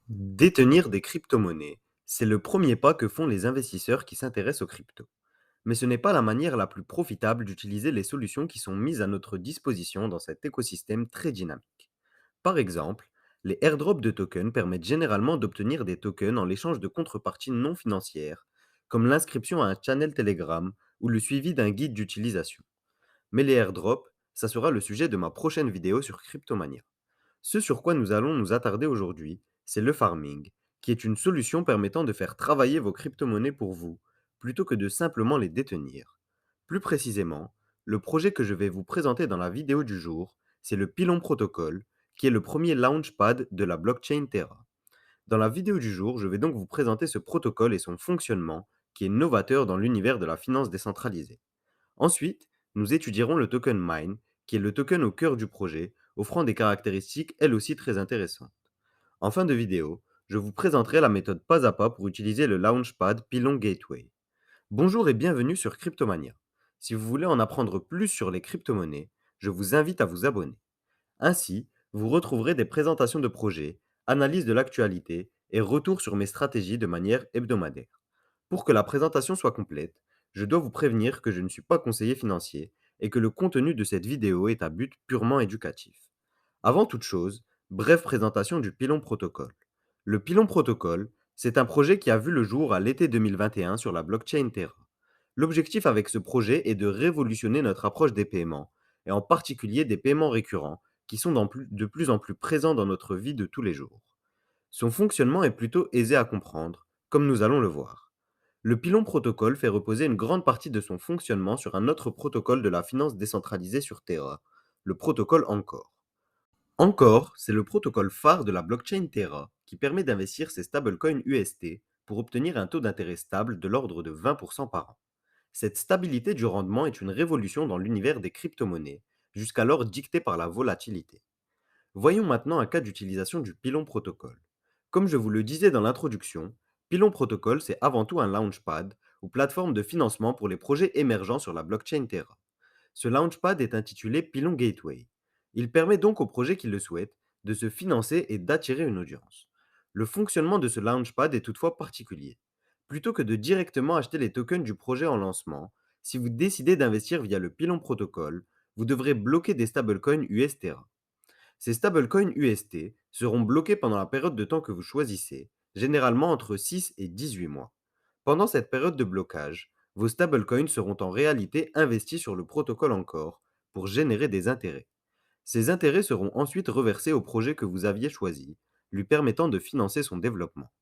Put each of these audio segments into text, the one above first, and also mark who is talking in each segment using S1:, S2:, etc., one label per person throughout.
S1: Détenir des crypto-monnaies, c'est le premier pas que font les investisseurs qui s'intéressent aux cryptos. Mais ce n'est pas la manière la plus profitable d'utiliser les solutions qui sont mises à notre disposition dans cet écosystème très dynamique. Par exemple, les airdrops de tokens permettent généralement d'obtenir des tokens en l'échange de contreparties non financières, comme l'inscription à un channel Telegram ou le suivi d'un guide d'utilisation. Mais les airdrops, ça sera le sujet de ma prochaine vidéo sur Cryptomania. Ce sur quoi nous allons nous attarder aujourd'hui, c'est le farming, qui est une solution permettant de faire travailler vos crypto-monnaies pour vous, plutôt que de simplement les détenir. Plus précisément, le projet que je vais vous présenter dans la vidéo du jour, c'est le Pylon Protocol, qui est le premier launchpad de la blockchain Terra. Dans la vidéo du jour, je vais donc vous présenter ce protocole et son fonctionnement, qui est novateur dans l'univers de la finance décentralisée. Ensuite, nous étudierons le token Mine, qui est le token au cœur du projet, offrant des caractéristiques elles aussi très intéressantes. En fin de vidéo, je vous présenterai la méthode pas à pas pour utiliser le Launchpad Pylon Gateway. Bonjour et bienvenue sur Cryptomania. Si vous voulez en apprendre plus sur les crypto-monnaies, je vous invite à vous abonner. Ainsi, vous retrouverez des présentations de projets, analyses de l'actualité et retours sur mes stratégies de manière hebdomadaire. Pour que la présentation soit complète, je dois vous prévenir que je ne suis pas conseiller financier et que le contenu de cette vidéo est à but purement éducatif. Avant toute chose, brève présentation du Pylon Protocol. Le Pylon Protocol, c'est un projet qui a vu le jour à l'été 2021 sur la blockchain Terra. L'objectif avec ce projet est de révolutionner notre approche des paiements, et en particulier des paiements récurrents, qui sont de plus en plus présents dans notre vie de tous les jours. Son fonctionnement est plutôt aisé à comprendre, comme nous allons le voir. Le Pylon Protocol fait reposer une grande partie de son fonctionnement sur un autre protocole de la finance décentralisée sur Terra, le protocole Encore. Encore, c'est le protocole phare de la blockchain Terra qui permet d'investir ses stablecoins UST pour obtenir un taux d'intérêt stable de l'ordre de 20% par an. Cette stabilité du rendement est une révolution dans l'univers des crypto-monnaies, jusqu'alors dictée par la volatilité. Voyons maintenant un cas d'utilisation du Pylon Protocol. Comme je vous le disais dans l'introduction, Pylon Protocol c'est avant tout un launchpad ou plateforme de financement pour les projets émergents sur la blockchain Terra. Ce launchpad est intitulé Pylon Gateway. Il permet donc aux projets qui le souhaitent de se financer et d'attirer une audience. Le fonctionnement de ce launchpad est toutefois particulier. Plutôt que de directement acheter les tokens du projet en lancement, si vous décidez d'investir via le Pylon Protocol, vous devrez bloquer des stablecoins US Terra. Ces stablecoins UST seront bloqués pendant la période de temps que vous choisissez, généralement entre 6 et 18 mois. Pendant cette période de blocage, vos stablecoins seront en réalité investis sur le protocole Encore pour générer des intérêts. Ces intérêts seront ensuite reversés au projet que vous aviez choisi, lui permettant de financer son développement.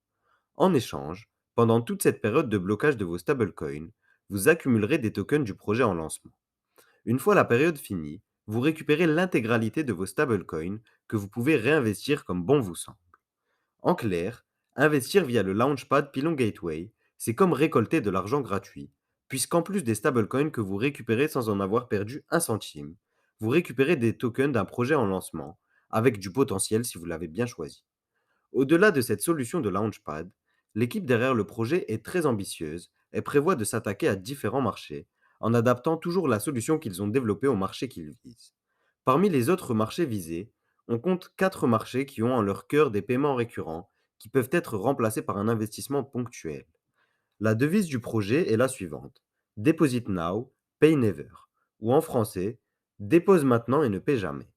S1: En échange, pendant toute cette période de blocage de vos stablecoins, vous accumulerez des tokens du projet en lancement. Une fois la période finie, vous récupérez l'intégralité de vos stablecoins que vous pouvez réinvestir comme bon vous semble. En clair, investir via le Launchpad Pylon Gateway, c'est comme récolter de l'argent gratuit, puisqu'en plus des stablecoins que vous récupérez sans en avoir perdu un centime, vous récupérez des tokens d'un projet en lancement, avec du potentiel si vous l'avez bien choisi. Au-delà de cette solution de Launchpad, l'équipe derrière le projet est très ambitieuse et prévoit de s'attaquer à différents marchés, en adaptant toujours la solution qu'ils ont développée au marché qu'ils visent. Parmi les autres marchés visés, on compte 4 marchés qui ont en leur cœur des paiements récurrents qui peuvent être remplacés par un investissement ponctuel. La devise du projet est la suivante: Deposit now, pay never, ou en français, dépose maintenant et ne paie jamais.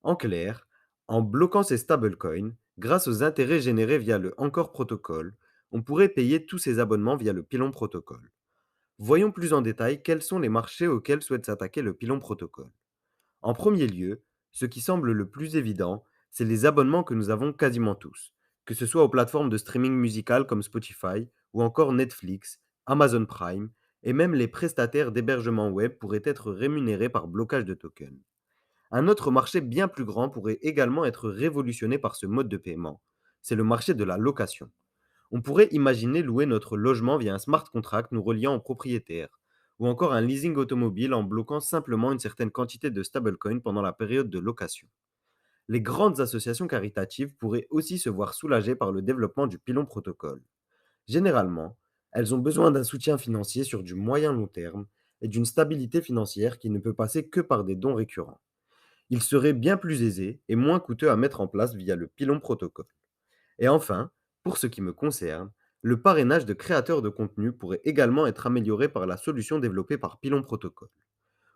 S1: En clair, en bloquant ces stablecoins, grâce aux intérêts générés via le Encore protocole, on pourrait payer tous ces abonnements via le Pylon protocole. Voyons plus en détail quels sont les marchés auxquels souhaite s'attaquer le Pylon protocole. En premier lieu, ce qui semble le plus évident, c'est les abonnements que nous avons quasiment tous, que ce soit aux plateformes de streaming musical comme Spotify ou encore Netflix, Amazon Prime, et même les prestataires d'hébergement web pourraient être rémunérés par blocage de tokens. Un autre marché bien plus grand pourrait également être révolutionné par ce mode de paiement. C'est le marché de la location. On pourrait imaginer louer notre logement via un smart contract nous reliant au propriétaire, ou encore un leasing automobile en bloquant simplement une certaine quantité de stablecoin pendant la période de location. Les grandes associations caritatives pourraient aussi se voir soulagées par le développement du Pylon Protocol. Généralement, elles ont besoin d'un soutien financier sur du moyen long terme et d'une stabilité financière qui ne peut passer que par des dons récurrents. Il serait bien plus aisé et moins coûteux à mettre en place via le Pylon Protocol. Et enfin, pour ce qui me concerne, le parrainage de créateurs de contenu pourrait également être amélioré par la solution développée par Pylon Protocol.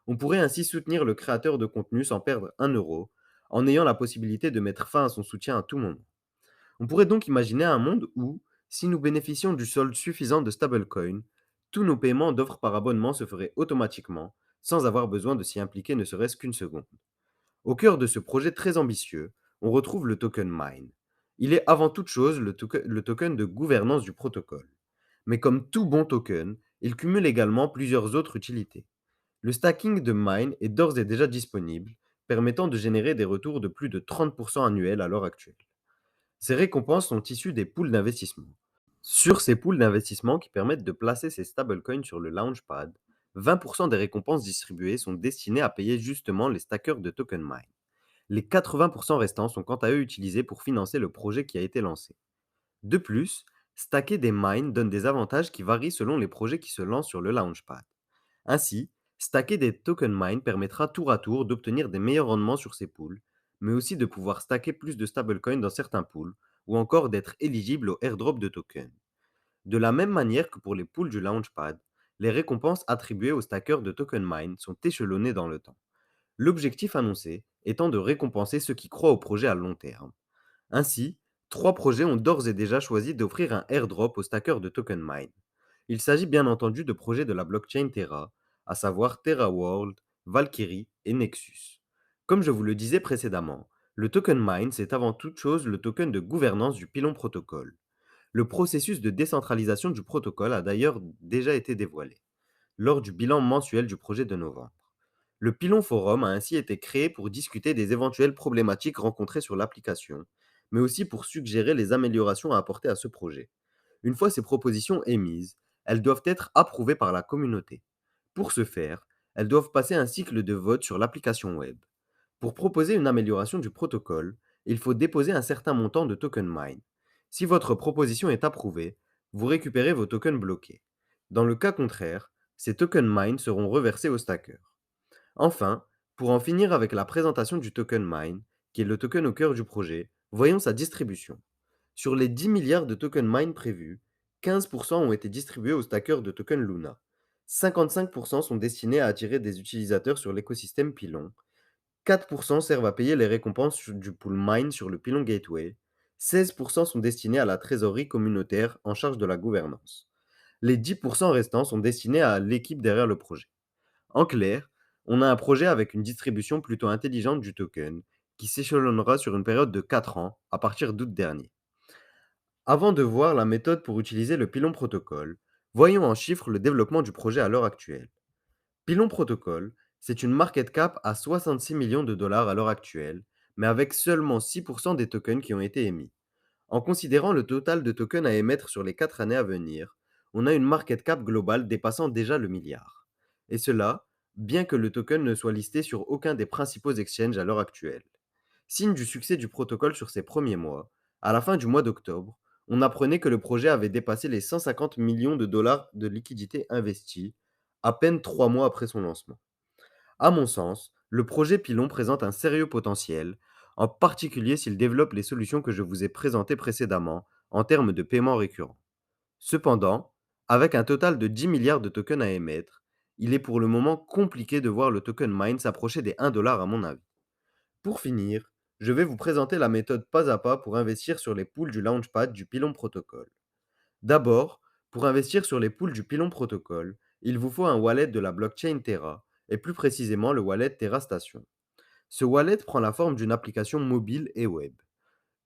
S1: On pourrait ainsi soutenir le créateur de contenu sans perdre un euro, en ayant la possibilité de mettre fin à son soutien à tout moment. On pourrait donc imaginer un monde où, si nous bénéficions du solde suffisant de stablecoin, tous nos paiements d'offres par abonnement se feraient automatiquement, sans avoir besoin de s'y impliquer ne serait-ce qu'une seconde. Au cœur de ce projet très ambitieux, on retrouve le token Mine. Il est avant toute chose le token de gouvernance du protocole. Mais comme tout bon token, il cumule également plusieurs autres utilités. Le stacking de Mine est d'ores et déjà disponible, permettant de générer des retours de plus de 30% annuels à l'heure actuelle. Ces récompenses sont issues des pools d'investissement. Sur ces pools d'investissement qui permettent de placer ces stablecoins sur le Launchpad, 20% des récompenses distribuées sont destinées à payer justement les stackers de token mine. Les 80% restants sont quant à eux utilisés pour financer le projet qui a été lancé. De plus, stacker des mines donne des avantages qui varient selon les projets qui se lancent sur le Launchpad. Ainsi, stacker des token mine permettra tour à tour d'obtenir des meilleurs rendements sur ces pools, mais aussi de pouvoir stacker plus de stablecoins dans certains pools, ou encore d'être éligible au airdrop de tokens. De la même manière que pour les pools du Launchpad, les récompenses attribuées aux stackers de token mine sont échelonnées dans le temps. L'objectif annoncé étant de récompenser ceux qui croient au projet à long terme. Ainsi, 3 projets ont d'ores et déjà choisi d'offrir un airdrop aux stackers de token mine. Il s'agit bien entendu de projets de la blockchain Terra, à savoir Terra World, Valkyrie et Nexus. Comme je vous le disais précédemment, le token mine, c'est avant toute chose le token de gouvernance du Pylon protocole. Le processus de décentralisation du protocole a d'ailleurs déjà été dévoilé lors du bilan mensuel du projet de novembre. Le Pylon Forum a ainsi été créé pour discuter des éventuelles problématiques rencontrées sur l'application, mais aussi pour suggérer les améliorations à apporter à ce projet. Une fois ces propositions émises, elles doivent être approuvées par la communauté. Pour ce faire, elles doivent passer un cycle de vote sur l'application web. Pour proposer une amélioration du protocole, il faut déposer un certain montant de token mine. Si votre proposition est approuvée, vous récupérez vos tokens bloqués. Dans le cas contraire, ces token mine seront reversés aux stackers. Enfin, pour en finir avec la présentation du token mine, qui est le token au cœur du projet, voyons sa distribution. Sur les 10 milliards de tokens mine prévus, 15% ont été distribués aux stackers de token Luna. 55% sont destinés à attirer des utilisateurs sur l'écosystème Pylon. 4% servent à payer les récompenses du pool mine sur le Pylon Gateway. 16% sont destinés à la trésorerie communautaire en charge de la gouvernance. Les 10% restants sont destinés à l'équipe derrière le projet. En clair, on a un projet avec une distribution plutôt intelligente du token, qui s'échelonnera sur une période de 4 ans, à partir d'août dernier. Avant de voir la méthode pour utiliser le Pylon Protocol, voyons en chiffres le développement du projet à l'heure actuelle. Pylon Protocol, c'est une market cap à 66 millions de dollars à l'heure actuelle, mais avec seulement 6% des tokens qui ont été émis. En considérant le total de tokens à émettre sur les 4 années à venir, on a une market cap globale dépassant déjà le milliard. Et cela, bien que le token ne soit listé sur aucun des principaux exchanges à l'heure actuelle. Signe du succès du protocole sur ses premiers mois, à la fin du mois d'octobre, on apprenait que le projet avait dépassé les 150 millions de dollars de liquidités investies, à peine 3 mois après son lancement. À mon sens, le projet Pylon présente un sérieux potentiel, en particulier s'il développe les solutions que je vous ai présentées précédemment en termes de paiement récurrent. Cependant, avec un total de 10 milliards de tokens à émettre, il est pour le moment compliqué de voir le token mine s'approcher des 1 dollar à mon avis. Pour finir, je vais vous présenter la méthode pas à pas pour investir sur les pools du Launchpad du Pylon Protocol. D'abord, pour investir sur les pools du Pylon Protocol, il vous faut un wallet de la blockchain Terra, et plus précisément le wallet Terra Station. Ce wallet prend la forme d'une application mobile et web.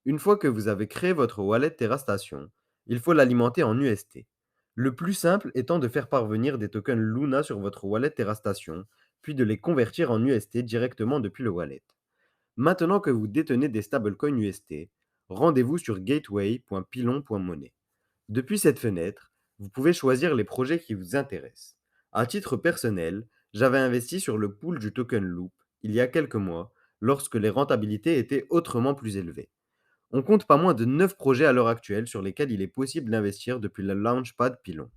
S1: Une fois que vous avez créé votre wallet Terra Station, il faut l'alimenter en UST. Le plus simple étant de faire parvenir des tokens Luna sur votre wallet Terra Station, puis de les convertir en UST directement depuis le wallet. Maintenant que vous détenez des stablecoins UST, rendez-vous sur gateway.pylon.money. Depuis cette fenêtre, vous pouvez choisir les projets qui vous intéressent. À titre personnel, j'avais investi sur le pool du token Loop il y a quelques mois, lorsque les rentabilités étaient autrement plus élevées. On compte pas moins de 9 projets à l'heure actuelle sur lesquels il est possible d'investir depuis le Launchpad Pylon.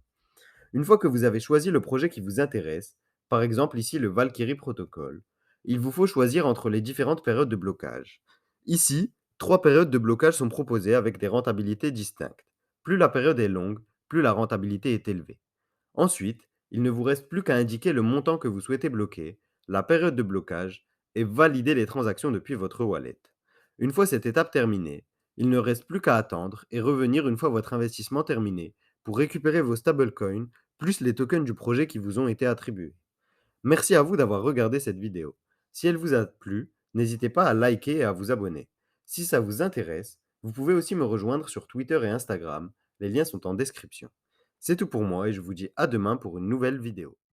S1: Une fois que vous avez choisi le projet qui vous intéresse, par exemple ici le Valkyrie Protocol, il vous faut choisir entre les différentes périodes de blocage. Ici, Trois périodes de blocage sont proposées avec des rentabilités distinctes. Plus la période est longue, plus la rentabilité est élevée. Ensuite, il ne vous reste plus qu'à indiquer le montant que vous souhaitez bloquer, la période de blocage et valider les transactions depuis votre wallet. Une fois cette étape terminée, il ne reste plus qu'à attendre et revenir une fois votre investissement terminé pour récupérer vos stablecoins plus les tokens du projet qui vous ont été attribués. Merci à vous d'avoir regardé cette vidéo. Si elle vous a plu, n'hésitez pas à liker et à vous abonner. Si ça vous intéresse, vous pouvez aussi me rejoindre sur Twitter et Instagram, les liens sont en description. C'est tout pour moi et je vous dis à demain pour une nouvelle vidéo.